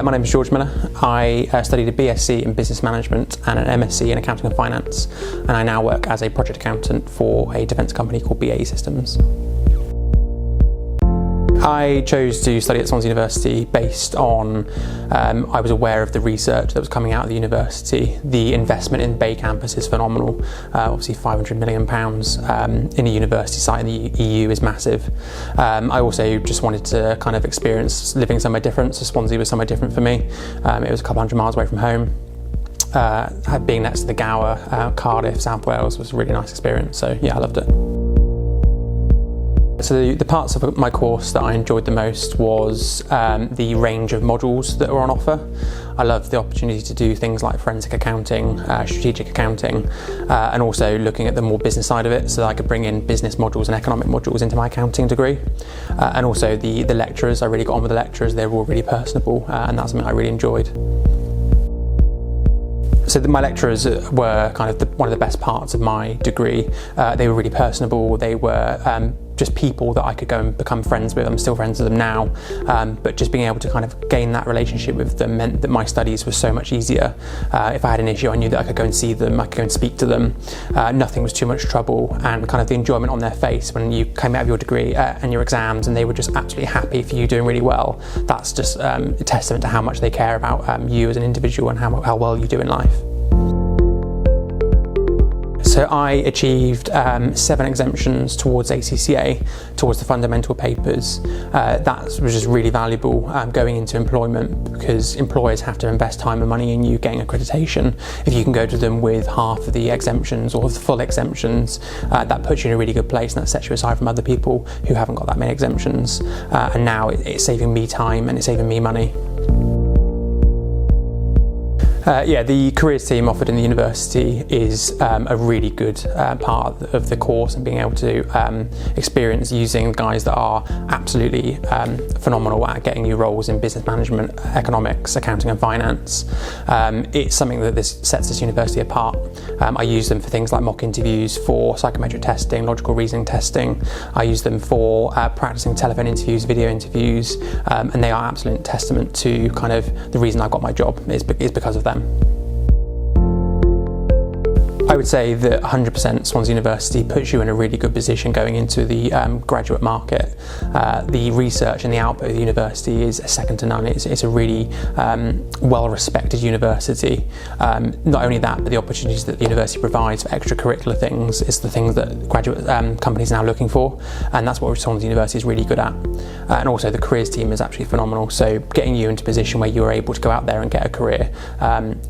My name is George Miller. I studied a BSc in Business Management and an MSc in Accounting and Finance, and I now work as a project accountant for a defence company called BAE Systems. I chose to study at Swansea University based on, I was aware of the research that was coming out of the university. The investment in Bay campus is phenomenal. Obviously £500 million in a university site in the EU is massive. I also just wanted to kind of experience living somewhere different, so Swansea was somewhere different for me. It was a couple hundred miles away from home. Being next to the Gower, Cardiff, South Wales was a really nice experience, so yeah, I loved it. So the parts of my course that I enjoyed the most was the range of modules that were on offer. I loved the opportunity to do things like forensic accounting, strategic accounting, and also looking at the more business side of it, so that I could bring in business modules and economic modules into my accounting degree. And also the lecturers, I really got on with the lecturers. They were all really personable, and that's something I really enjoyed. So my lecturers were kind of one of the best parts of my degree. They were really personable. They were just people that I could go and become friends with. I'm still friends with them now, but just being able to kind of gain that relationship with them meant that my studies were so much easier. If I had an issue, I knew that I could go and see them, I could go and speak to them. Nothing was too much trouble, and kind of the enjoyment on their face when you came out of your degree and your exams and they were just absolutely happy for you doing really well. That's just a testament to how much they care about you as an individual and how well you do in life. So I achieved 7 exemptions towards ACCA, towards the fundamental papers. That was just really valuable going into employment, because employers have to invest time and money in you getting accreditation. If you can go to them with half of the exemptions or the full exemptions, that puts you in a really good place, and that sets you aside from other people who haven't got that many exemptions. And now it's saving me time and it's saving me money. The careers team offered in the university is a really good part of the course, and being able to experience using guys that are absolutely phenomenal at getting you roles in business management, economics, accounting and finance. It's something that this sets this university apart. I use them for things like mock interviews, for psychometric testing, logical reasoning testing. I use them for practicing telephone interviews, video interviews, and they are absolute testament to kind of the reason I got my job is because of them. I would say that 100% Swansea University puts you in a really good position going into the graduate market. The research and the output of the university is second to none. It's a really well-respected university. Not only that, but the opportunities that the university provides for extracurricular things is the things that graduate companies are now looking for, and that's what Swansea University is really good at. And also the careers team is absolutely phenomenal, so getting you into a position where you're able to go out there and get a career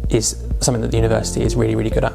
is something that the university is really, really good at.